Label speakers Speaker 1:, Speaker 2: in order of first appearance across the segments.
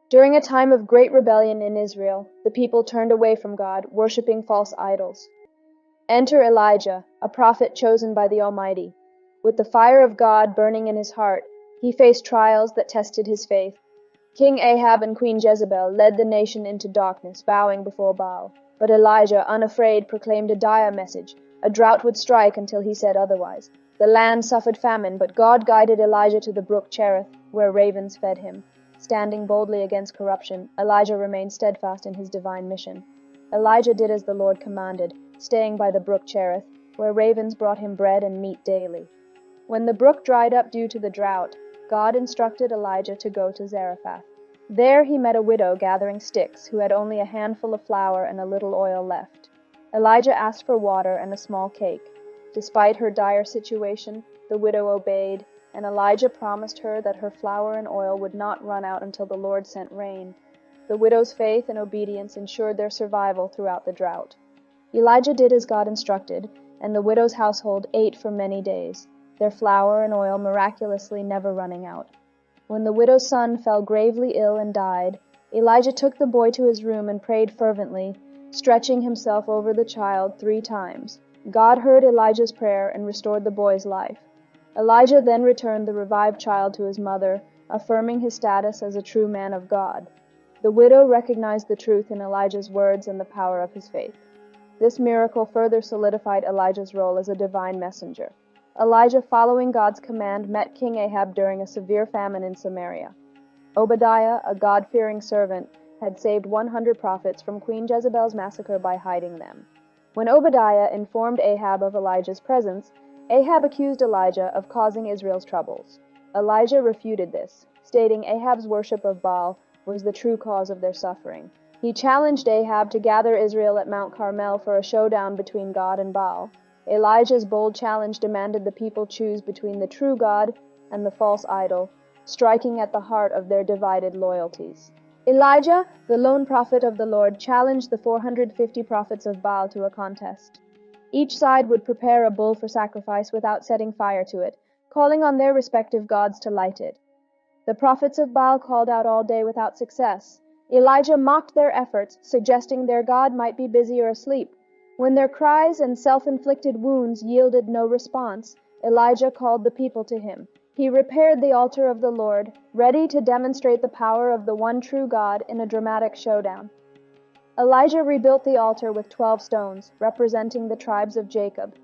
Speaker 1: During a time of great rebellion in Israel, the people turned away from God, worshipping false idols. Enter Elijah, a prophet chosen by the Almighty. With the fire of God burning in his heart, he faced trials that tested his faith. King Ahab and Queen Jezebel led the nation into darkness, bowing before Baal. But Elijah, unafraid, proclaimed a dire message. A drought would strike until he said otherwise. The land suffered famine, but God guided Elijah to the Brook Cherith, where ravens fed him. Standing boldly against corruption, Elijah remained steadfast in his divine mission. Elijah did as the Lord commanded, staying by the Brook Cherith, where ravens brought him bread and meat daily. When the brook dried up due to the drought, God instructed Elijah to go to Zarephath. There he met a widow gathering sticks who had only a handful of flour and a little oil left. Elijah asked for water and a small cake. Despite her dire situation, the widow obeyed, and Elijah promised her that her flour and oil would not run out until the Lord sent rain. The widow's faith and obedience ensured their survival throughout the drought. Elijah did as God instructed, and the widow's household ate for many days, their flour and oil miraculously never running out. When the widow's son fell gravely ill and died, Elijah took the boy to his room and prayed fervently, stretching himself over the child 3 times. God heard Elijah's prayer and restored the boy's life. Elijah then returned the revived child to his mother, affirming his status as a true man of God. The widow recognized the truth in Elijah's words and the power of his faith. This miracle further solidified Elijah's role as a divine messenger. Elijah, following God's command, met King Ahab during a severe famine in Samaria. Obadiah, a God-fearing servant, had saved 100 prophets from Queen Jezebel's massacre by hiding them. When Obadiah informed Ahab of Elijah's presence, Ahab accused Elijah of causing Israel's troubles. Elijah refuted this, stating Ahab's worship of Baal was the true cause of their suffering. He challenged Ahab to gather Israel at Mount Carmel for a showdown between God and Baal. Elijah's bold challenge demanded the people choose between the true God and the false idol, striking at the heart of their divided loyalties. Elijah, the lone prophet of the Lord, challenged the 450 prophets of Baal to a contest. Each side would prepare a bull for sacrifice without setting fire to it, calling on their respective gods to light it. The prophets of Baal called out all day without success. Elijah mocked their efforts, suggesting their God might be busy or asleep. When their cries and self-inflicted wounds yielded no response, Elijah called the people to him. He repaired the altar of the Lord, ready to demonstrate the power of the one true God in a dramatic showdown. Elijah rebuilt the altar with 12 stones, representing the tribes of Jacob.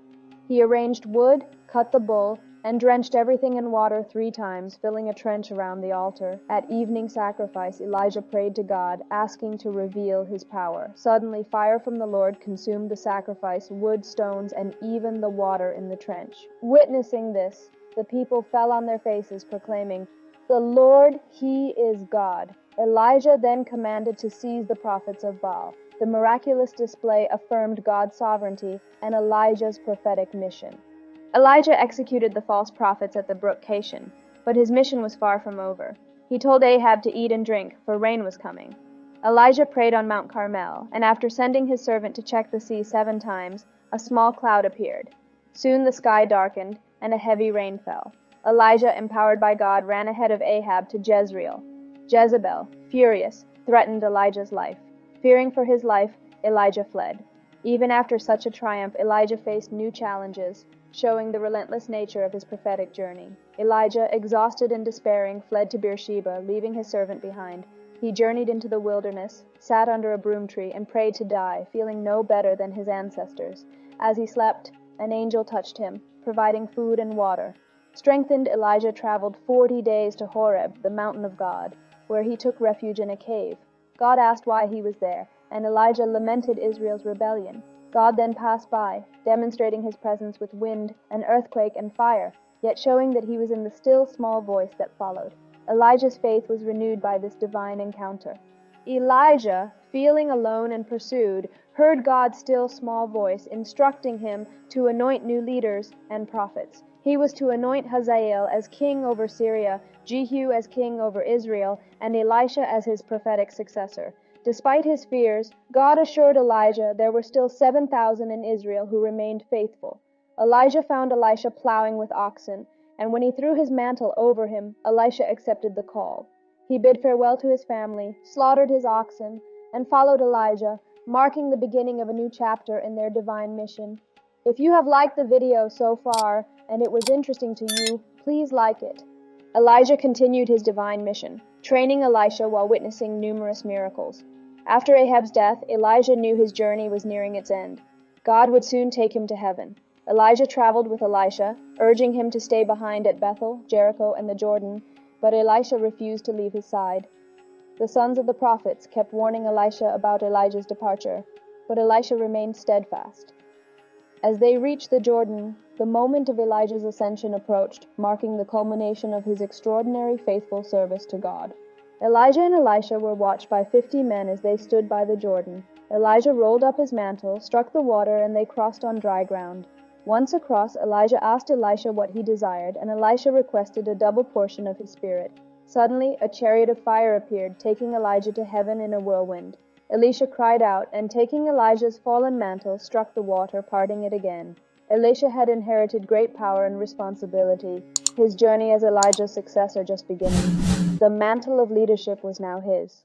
Speaker 1: He arranged wood, cut the bull, and drenched everything in water 3 times, filling a trench around the altar. At evening sacrifice, Elijah prayed to God, asking to reveal his power. Suddenly, fire from the Lord consumed the sacrifice, wood, stones, and even the water in the trench. Witnessing this, the people fell on their faces, proclaiming, "The Lord, He is God." Elijah then commanded to seize the prophets of Baal. The miraculous display affirmed God's sovereignty and Elijah's prophetic mission. Elijah executed the false prophets at the brook Cherith, but his mission was far from over. He told Ahab to eat and drink, for rain was coming. Elijah prayed on Mount Carmel, and after sending his servant to check the sea 7 times, a small cloud appeared. Soon the sky darkened, and a heavy rain fell. Elijah, empowered by God, ran ahead of Ahab to Jezreel. Jezebel, furious, threatened Elijah's life. Fearing for his life, Elijah fled. Even after such a triumph, Elijah faced new challenges, showing the relentless nature of his prophetic journey. Elijah, exhausted and despairing, fled to Beersheba, leaving his servant behind. He journeyed into the wilderness, sat under a broom tree, and prayed to die, feeling no better than his ancestors. As he slept, an angel touched him, providing food and water. Strengthened, Elijah traveled 40 days to Horeb, the mountain of God, where he took refuge in a cave. God asked why he was there, and Elijah lamented Israel's rebellion. God then passed by, demonstrating his presence with wind, an earthquake, and fire, yet showing that he was in the still small voice that followed. Elijah's faith was renewed by this divine encounter. Elijah, feeling alone and pursued, heard God's still small voice instructing him to anoint new leaders and prophets. He was to anoint Hazael as king over Syria, Jehu as king over Israel, and Elisha as his prophetic successor. Despite his fears, God assured Elijah there were still 7,000 in Israel who remained faithful. Elijah found Elisha plowing with oxen, and when he threw his mantle over him, Elisha accepted the call. He bid farewell to his family, slaughtered his oxen, and followed Elijah, marking the beginning of a new chapter in their divine mission. If you have liked the video so far and it was interesting to you, please like it. Elijah continued his divine mission, training Elisha while witnessing numerous miracles. After Ahab's death, Elijah knew his journey was nearing its end. God would soon take him to heaven. Elijah traveled with Elisha, urging him to stay behind at Bethel, Jericho, and the Jordan, but Elisha refused to leave his side. The sons of the prophets kept warning Elisha about Elijah's departure, but Elisha remained steadfast. As they reached the Jordan, the moment of Elijah's ascension approached, marking the culmination of his extraordinary faithful service to God. Elijah and Elisha were watched by 50 men as they stood by the Jordan. Elijah rolled up his mantle, struck the water, and they crossed on dry ground. Once across, Elijah asked Elisha what he desired, and Elisha requested a double portion of his spirit. Suddenly, a chariot of fire appeared, taking Elijah to heaven in a whirlwind. Elisha cried out, and taking Elijah's fallen mantle, struck the water, parting it again. Elisha had inherited great power and responsibility. His journey as Elijah's successor just beginning. The mantle of leadership was now his.